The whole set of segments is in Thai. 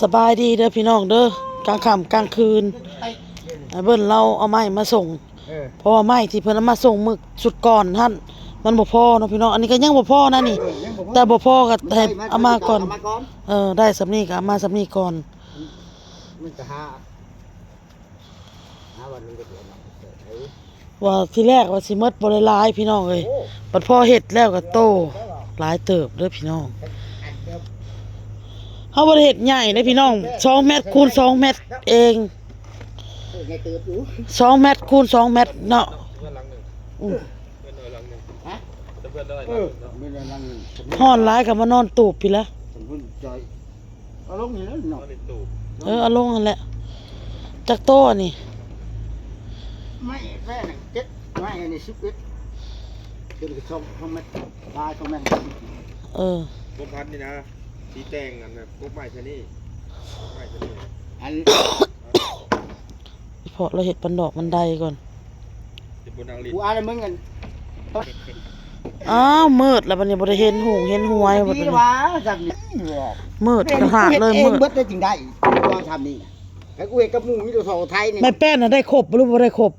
สบายดีเด้อพี่น้องเด้อกลางค่ำกลางคืนไอ้เบิ้นเราเอาไม้มาส่งเพราะว่าไม้ที่เพิ่นเอามาส่งมื้อสุดก่อนท่านมันบ่พอเนาะพี่น้องอันนี้ก็ยังบ่พอนะนี่แต่บ่พอก็ให้เอามาก่อนได้สำนี้ก็เอามาสำนี้ก่อนมันจะหาวันนึงก็เดือนว่าที่แรกว่าสิหมดบ่ได้หลายพี่น้องเอ้ยบัดพอเฮ็ดแล้วก็โตหลายเติบเด้อพี่น้องเฮาบ่ได้เฮ็ดใหญ่เด้อพี่น้อง2เมตรคูณ2เมตรเอง2เมตรคูณ2เมตรเนาะฮ้อนหลายก็มานอนตูบพี่ละเอาลงนี่แล้วเนาะเอาลงนั่นแหละจักโตอันนี้ไม่แม่น่ะเจ็ดไม่อันนี้11เป็นกระชองเม็ดลาย2เม็ดพวกพัดนี่นะสีแดงอันนะพวกไม้ชะนี่อันเพราะเราเฮ็ดปันดอกมันไดก่อนกูอ่านมึงกันอ้าวมืดแล้วบัดนี้บ่ได้เห็นหูเห็นหวยบัดนี้มืดกระหากเลยมืดเบิดได้จริงได้กูทำนี่ไอ้กูเองกับหมู่มีตัว2ไทยนี่แม่แป้นน่ะได้ครบบ่รู้บ่ได้ครบ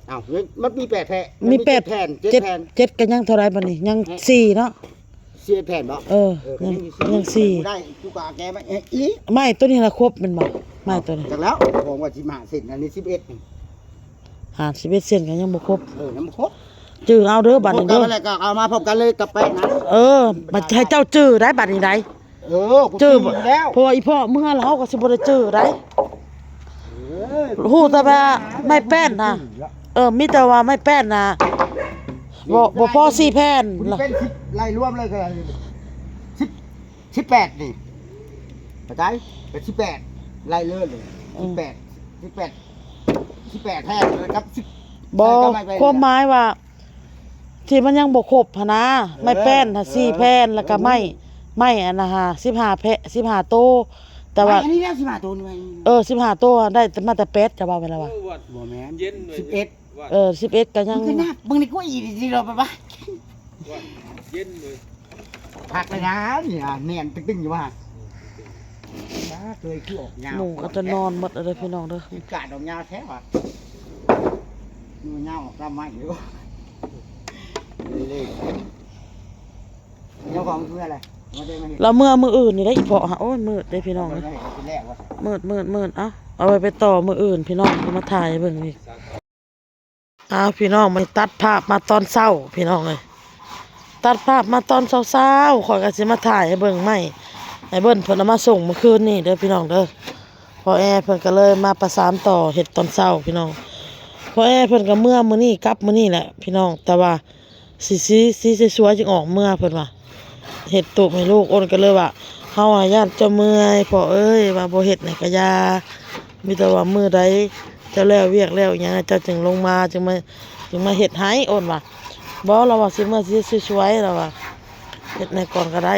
อ้าวมันมี8แผ่นมี8แผ่น7แผ่น7ก็ยังเท่าไรบัดนี้ยัง4เนาะ4แผ่นบ่ยัง4ได้กูก็แกมั้ยอีไม้ตัวนี้ละครบแม่นบ่ไม้ตัวนี้จักแล้วผมว่าสิมาเส้นอันนี้11นี่51เส้นก็ยังบ่ครบยังบ่ครบจื้อเอาเด้อบัดนี้เด้อก็เอามาพบกันเลยกับแป้งนะบัดให้เจ้าจื้อได้บัดนี้ได้กูจื้อแล้วเพราะว่าอีพ่อเมื่อเราก็สิบ่ได้จื้อได้ฮู้แต่ว่าไม่แป้นน่ะมีแต่ว่าไม่แป้นน่ะบ่พอ4แผ่นล่ะเป็น10ไล่รวมเลยคือ18นี่เข้าใจเป็น18ไล่เลย18แท้เลยครับ10บ่ความหมายว่าที่มันยังบ่ครบหั่นนะไม่แป้นน่ะ4แผ่นแล้วก็ไม้อันน่ะ15แผ่น15โตแต่ว่าอันนี้แล้ว15โตนี่15โตได้มาแต่8จะว่าไปแล้วว่าบ่แม่น11 11ก็ยังคือนับมึงนี่กูอีสิรอป่ะเย็นเลยพักเลยนะเนี่ยเนียนตึ้งๆอยู่ว่าเคยคือออกยาวหมูก็จะนอนหมดเลยพี่น้องเด้อกาดออกยาวแท้ว่ะยาวออกตามไม้อยู่เลยเจ้าของคืออะไรแล้วมื้ออื่นนี่ได้อีพอฮะโอ้ยมืดเด้พี่น้องเอ้ยมืดเอาไปต่อมื้ออื่นพี่น้องมาถ่ายเบิ่งอีกพี่น้องมาตัดภาพมาตอนเช้าพี่น้องเอ้ยตัดภาพมาตอนเช้าๆข่อยก็สิมาถ่ายให้เบิ่งใหม่ให้เบิ่นเพิ่นเอามาส่งเมื่อคืนนี่เด้อพี่น้องเด้อพอแอเพิ่นก็เลยมาประสานต่อเฮ็ดตอนเช้าพี่น้องพอแอเพิ่นก็เมื่อมื้อนี้กลับมื้อนี้แหละพี่น้องแต่ว่าสีสวยๆจึงออกเมื่อเพิ่นว่าเฮ็ดตุให้ลูกอ้นก็เลยว่าเฮาย่านเจ้าเมื่อยพ่อเอ้ยว่าบ่เฮ็ดให้ก็อย่ามีแต่ว่ามื้อใดเจ้าแล้วเวียกแล้วหยังเจ้าจึงลงมาจึงมาเฮ็ดให้อ้นว่าบ่เราว่าสิเมื่อสิสวยๆเราว่าเฮ็ดในก่อนก็ได้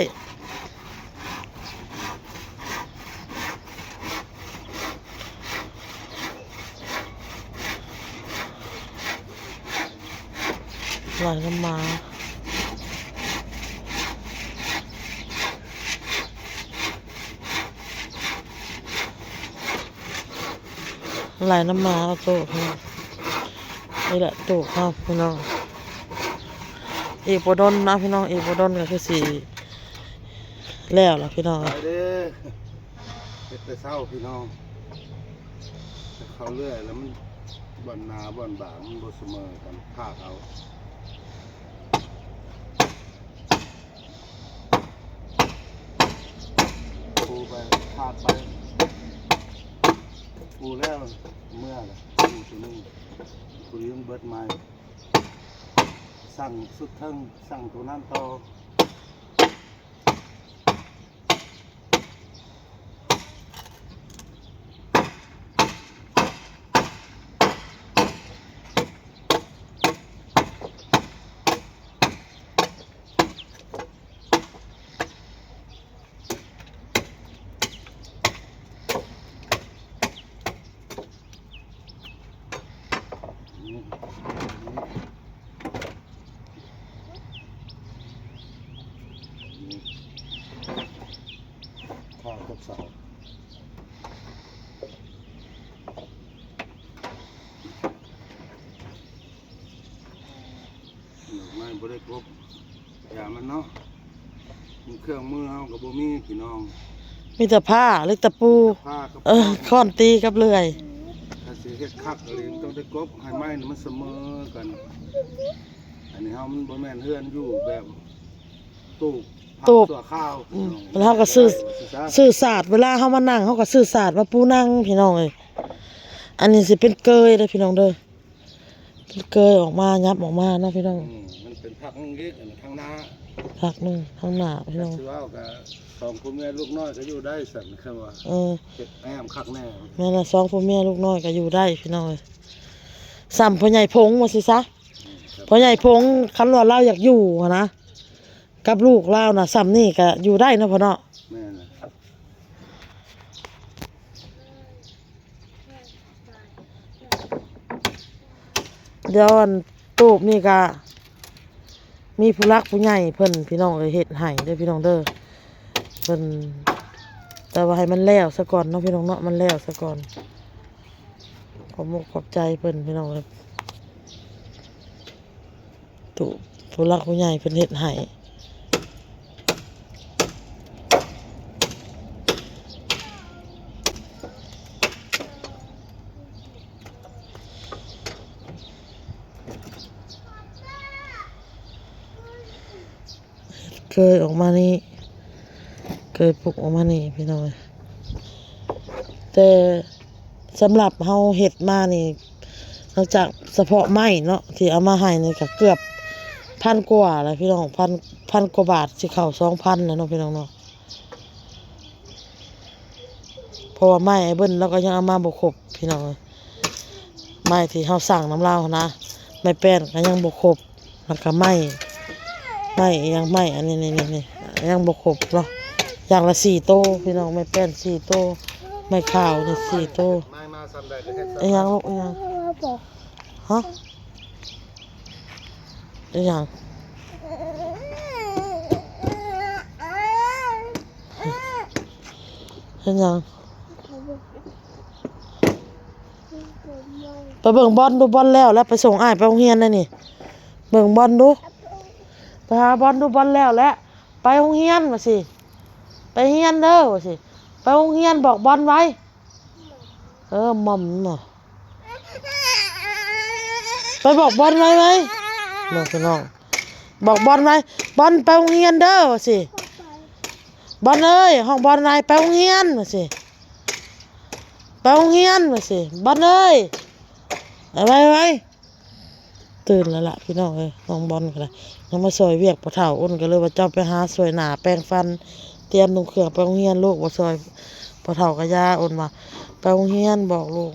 ไหลน้ำมาไหลน้ำมาโตครับนี่แหละโตครับพี่น้องอีกบ่ดนนะพี่น้องอีกบ่ดนก็คือสิแล้วล่ะพี่น้องเฮ็ดแต่เช้าพี่น้องเขาเรื่อยแล้วมันบ่อนนาบ่อนบ่ามันบ่เสมอกันภาคเอาปูไปพาดไปปูแล้วเมื่อล่ะปูตัวนึงปูยืมเบิดไม้สั่งสุดทั้งสั่งตัวนั้นต่อ ข้าวกับเสาไม่บ่ได้ครบอย่ามันเนาะมีเครื่องมือเฮากับบ่มีพี่น้อง มีแต่ผ้าเล็กตะปู ผ้ากับ ค้อนตีกับเลื่อย ถ้าสิเฮ็ดคักอะไรต้องได้กบให้ไม้นี่มันเสมอกันอันนี้เฮามันบ่แม่นเฮือนอยู่แบบตู้ผักตัวข้าว แล้วเขาก็ซื้อศาสตร์เวลาเขามานั่งเขาก็ซื้อศาสตร์มาปูนั่งพี่น้องเลยอันนี้สิเป็นเกยเด้อพี่น้องเด้อเป็นเกยออกมายับออกมานะพี่น้อง มันเป็นผักนึงเล็กอันข้างหน้า ผักหนึงข้างหน้าพี่น้อง คือว่าก็สองพ่อแม่ลูกน้อยก็อยู่ได้สั่นคือว่า เฮ็ดแอมคักแน่ แม่ละสองพ่อแม่ลูกน้อยก็อยู่ได้พี่น้องเลยซ้ำพ่อใหญ่พงว่าสิซะพ่อใหญ่พงคันว่าเราอยากอยู่หั้นนะกับลูกเราน่ะซ้ำนี่ก็อยู่ได้เนาะพ่อเนาะ แม่น่ะ เดี๋ยวอันตูบนี่ก็มีผู้รักผู้ใหญ่เพิ่นพี่น้องเฮ็ดให้เด้อพี่น้องเด้อเพิ่นแต่ว่าให้มันแล้วซะก่อนเนาะพี่น้องเนาะมันแล้วซะก่อนขอบมุกขอบใจเพิ่นพี่น้องครับตูบผู้รักผู้ใหญ่เพิ่นเฮ็ดให้เคยออกมานี่เคยปลุกออกมานี่พี่น้องแต่สำหรับเฮาเฮ็ดมานี่นอกจากเฉพาะไม้เนาะที่เอามาให้นี่ก็เกือบ1,000 กว่าแล้วพี่น้องพันกว่าบาทสิเข้า 2,000แล้วเนาะพี่น้องเนาะเพราะว่าไม้ไอ้เบิ้นเราก็ยังเอามาบ่ครบพี่น้องไม้ที่เฮาสั่งน้ำลาวนะไม้แป้นก็ยังบ่ครบแล้วก็ไม้ยังไม้อันนี้นี่ยังบ่ครบเนาะอย่างละ4โตพี่น้องไม้แป้น4โตไม้ขาวนี่4โต ไม้มาซ้ำได้ก็เฮ็ด อีหยังลูกอีหยังฮะอีหยังเฮ็ดหยังไปเบิ่งบอลดูบอลแล้วไปส่งอ้ายไปโรงเรียนได้นี่เบิ่งบอลดูไปหาบอลดูบอลแล้วไปโรงเรียนว่าสิไปเรียนเด้อว่าสิไปโรงเรียนบอกบอลไว้หม่อมเนาะไปบอกบอลไว้ไหมน้องพี่น้องบอกบอลไว้บอลไปโรงเรียนเด้อว่าสิบอลเอ้ยห้องบอลนายไปโรงเรียนว่าสิไปโรงเรียนว่าสิบอลเอ้ยไว้ตื่นแล้วล่ะพี่น้องเอ้ยน้องบอลก็ได้ยังมาซอยเวียกพ่อเฒ่าอ้นก็เลยว่าเจ้าไปหาสวยหน้าแปรงฟันเตรียมนุ่งเครื่องไปโรงเรียนลูกบ่ซอยพ่อเฒ่าก็ย่าอ้นว่าไปโรงเรียนบอกลูก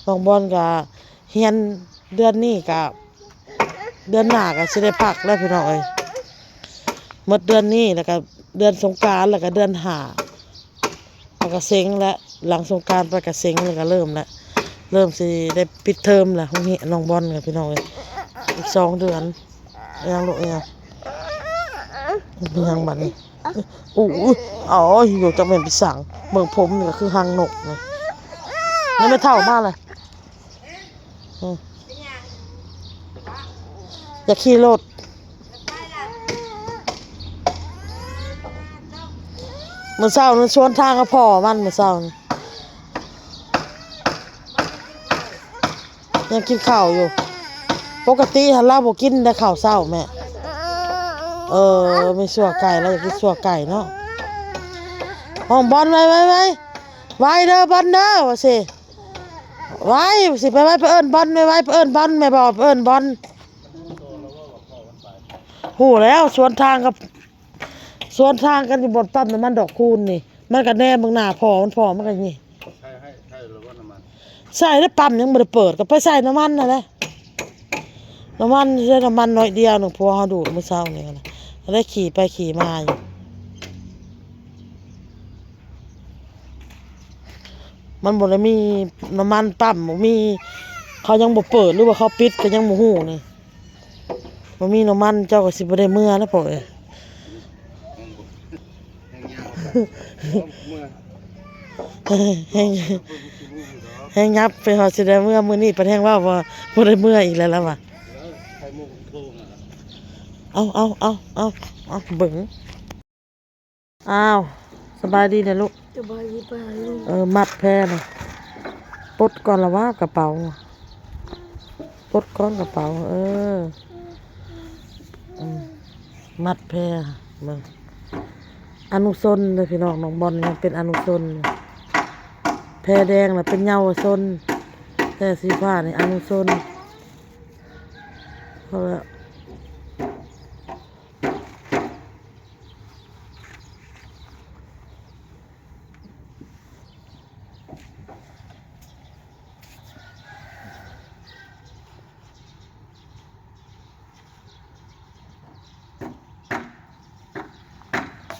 น้องบอลก็เรียนเดือนนี้ก็เดือนหน้าก็สิได้พักแล้วพี่น้องเอ้ยหมดเดือนนี้แล้วก็เดือนสงกรานต์แล้วก็เดือน5แล้วก็เซ็งแล้วหลังสงกรานต์ไปก็เซ็งแล้วก็เริ่มสิได้ปิดเทอมแล้วห้องนี้น้องบอลกับพี่น้องเลยอีก2 เดือนยังลูกยังบัดนี้อ๋ออยู่จังเป็นปีสังเบิ่งผมนี่ก็คือหางนกเลยนี่ไม่เท่ามากเลยอย่าขี่รถมื้อเช้านั้นชวนทางกับพ่อมันมื้อเช้านี่ยังกินข้าวอยู่ปกติถ้าเราบ่กินได้ข้าวเช้าแม่ไม่ชั่วไก่แล้วอยากกินชั่วไก่เนาะห้องบอลไว้เด้อบอลเด้อว่าสิไว้สิไปเอิ้นบอลไปเอิ้นบอลแม่บอกไปเอิ้นบอลฮู้แล้วสวนทางกันอยู่บนปั๊มน้ำมันดอกคูณนี่มันก็แน่เบิ่งหน้าพ่อมันก็นี่ ใช่หรือว่าน้ำมัน ใส่แล้วปั๊มยังบ่ได้เปิดก็ไปใส่น้ำมันนั่นแหละน้ำมันใช้น้ำมันน้อยเดียวนึงพอเฮาดูดมื้อเช้านี่นะได้ขี่ไปขี่มาอยู่มันบ่ได้มีน้ำมันปั๊มบ่มีเขายังบ่เปิดหรือว่าเขาปิดก็ยังบ่ฮู้นี่บ่มีน้ำมันเจ้าก็สิบ่ได้เมื่อแล้วพ่อเอ้ย ยังยาวไป เมื่อ แห้งยับไปหอสิได้เมื่อมื้อนี้ประแทงว่าบ่ได้เมื่ออีกแล้วว่ะ ไข่มุกโทรหา เอาเบิ่งอ้าวสบายดีนะลูก สบายดีป่ะลูก มัดแพรน่ะปลดก่อนละว่ากระเป๋าปลดก้อนกระเป๋ามัดแพรเบิ่งอนุชนเลยพี่น้องน้องบอลยังเป็นอนุชนแพรแดงน่ะเป็นเยาวชนแพรสีฟ้านี่อนุชนเพราะว่า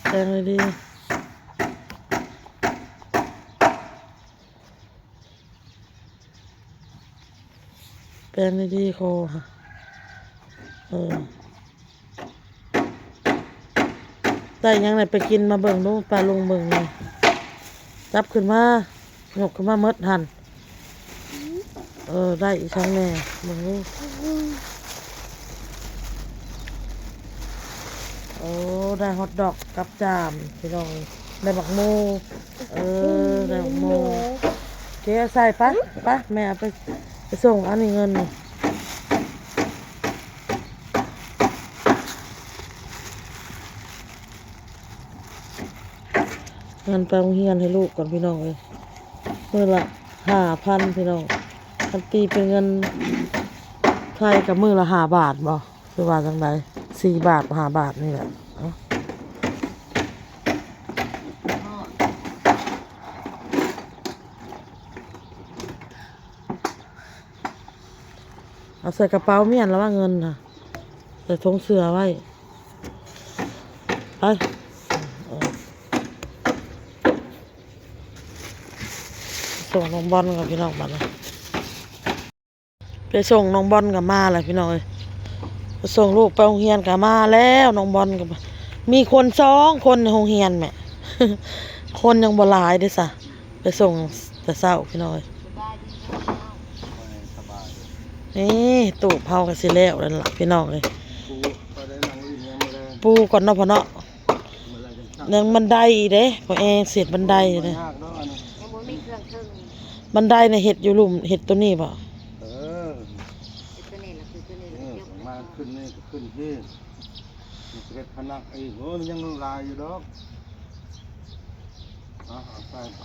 แปลงเลยดีแปลงเลยดีคอค่ะได้ยังไงไปกินมาเบิ่งดูปลาลงเบิ่งเลยจับขึ้นมาหยกขึ้นมาเมดหันได้อีกครั้งแน่เบิ่งดูได้ฮอทดอกกับจามพี่น้องได้บักโมได้บักโมเจ๊ใส่ปะแม่เอาไปส่งอันนี้เงินนี่เงินไปโรงเรียนให้ลูกก่อนพี่น้องเลยมื้อละ5,000พี่น้องคันตีเป็นเงินไทยกับมื้อละ5 บาทบ่คือว่าจังได4 บาท5 บาทนี่แหละเอาใส่กระเป๋าเมียนแล้วว่าเงินน่ะใส่ถุงเสื้อไว้ไปส่งน้องบอลกับพี่น้องบัดนะไปส่งน้องบอลกับมาเลยพี่น้องไปส่งลูกไปโรงเรียนกับมาแล้วน้องบอลกับมีคน2 คนในโรงเรียนแม่ คนยังบ่หลายเด้อซะไปส่งแต่เช้าพี่น้องสบาย นี่ตู้เผากันสิแล้วนั่นล่ะพี่น้องเลย ปูก็ได้นั่งลิ้นยังไม่ได้ ปูก่อนเนาะพ่อเนาะ เมื่อไรจะ ยังบันไดอีกเด้พอเองเสียดบันไดเด้ ยากเนาะอันนั้น ยังบ่มีเครื่องเครื่องนี่ บันไดในเห็ดอยู่หลุมเห็ดตัวนี้ป่ะ เออ ตัวนี้ล่ะคือตัวนี้ เอ ล่ะ อย ก มาขึ้นนี่ก็ขึ้นที่มันเกิดพนักอีกโอ้ยยังลายอยู่ดอกเอาใส่ไป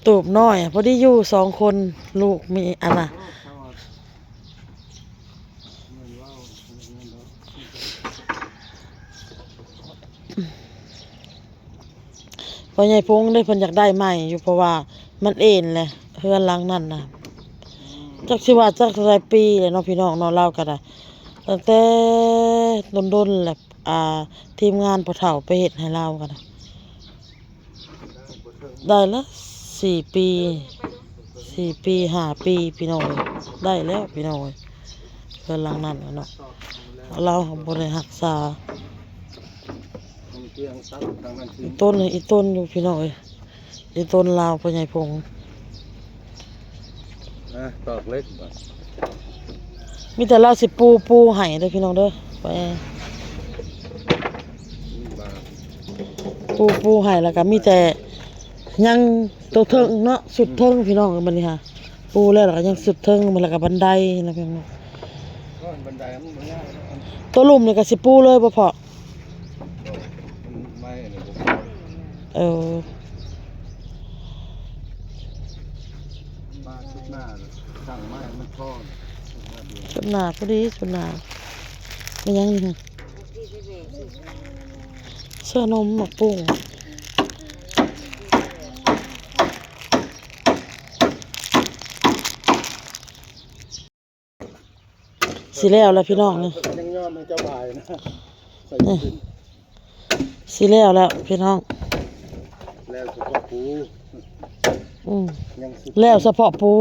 ตูบน้อยพอดีอยู่2 คนลูกมีอันน่ะ โอ้เขาว่าเงินว่าวเงินดอก พ่อใหญ่พงได้เพิ่นอยากได้ใหม่อยู่เพราะว่ามันเอ็นเลยเฮือนหลังนั่นน่ะจักสิว่าจักหลายปีเลยเนาะพี่น้องเนาะเล่ากันน่ะตั้งแต่ดนๆแหละทีมงานพ่อเฒ่าไปเฮ็ดให้เรากันน่ะได้ละ4 ปี4 ปี5 ปีพี่น้องได้แล้วพี่น้องเฮือนหลังนั้นเนาะเราบ่ได้รักษา มันเตียงซักทางนั้นที อีต้นอยู่พี่น้องอีต้นลาวพ่อใหญ่พง ตอกเล็กบ่ มีแต่เราสิปูให้เด้อพี่น้องเด้อไป บาท ปูให้แล้วก็มีแต่ยังตัวเทิงเนาะสุดเทิงพี่น้องบัดนี้ค่ะปูแล้วก็ยังสุดเทิงมันแล้วก็บันไดนะพี่น้อง ก็บันไดมันบ่ยากมัน ตัวหลุมนี่ก็สิปูเลยบ่พอ ไม่เนี่ยผม เออ มาชุดหน้าสั่งไม้มันทอด สุดหน้าพอดีสุดหน้าไม่ยังนี่ค่ะ ที่ไปเวก เสื้อนมหมกปุ้งสิแล้วแล้วพี่น้องนี่ ยังยอมให้เจ้าบ่ายนะใส่ขึ้น สิแล้วแล้วพี่น้อง แล้วเฉพาะปู ยัง สุด แล้วเฉพาะปู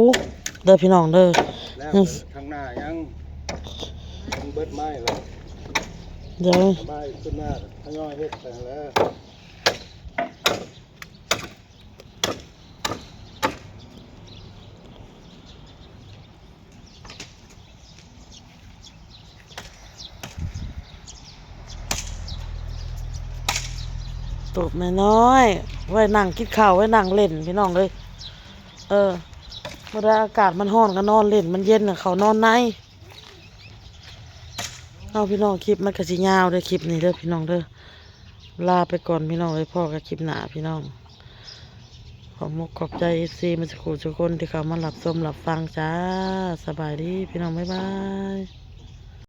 เด้อพี่น้องเด้อ แล้วข้างหน้ายังเบิดไม้แล้ว เดี๋ยว ไม้ขึ้นหน้าทยอยเฮ็ดแต่แล้ว ตูบน้อยๆไว้นั่งกินข้าวไว้นั่งเล่นพี่น้องเลยเมื่อได้อากาศมันร้อนก็นอนเล่นมันเย็นน่ะเขานอนในเอาพี่น้องคลิปมันก็สิยาวเด้อคลิปนี้เด้อพี่น้องเด้อลาไปก่อนพี่น้องเลยพ่อกับคลิปหน้าพี่น้องขอบมุกขอบใจFCมันสักครู่ทุกคนที่เขามารับชมรับฟังจ้าสบายดีพี่น้องบ๊ายบาย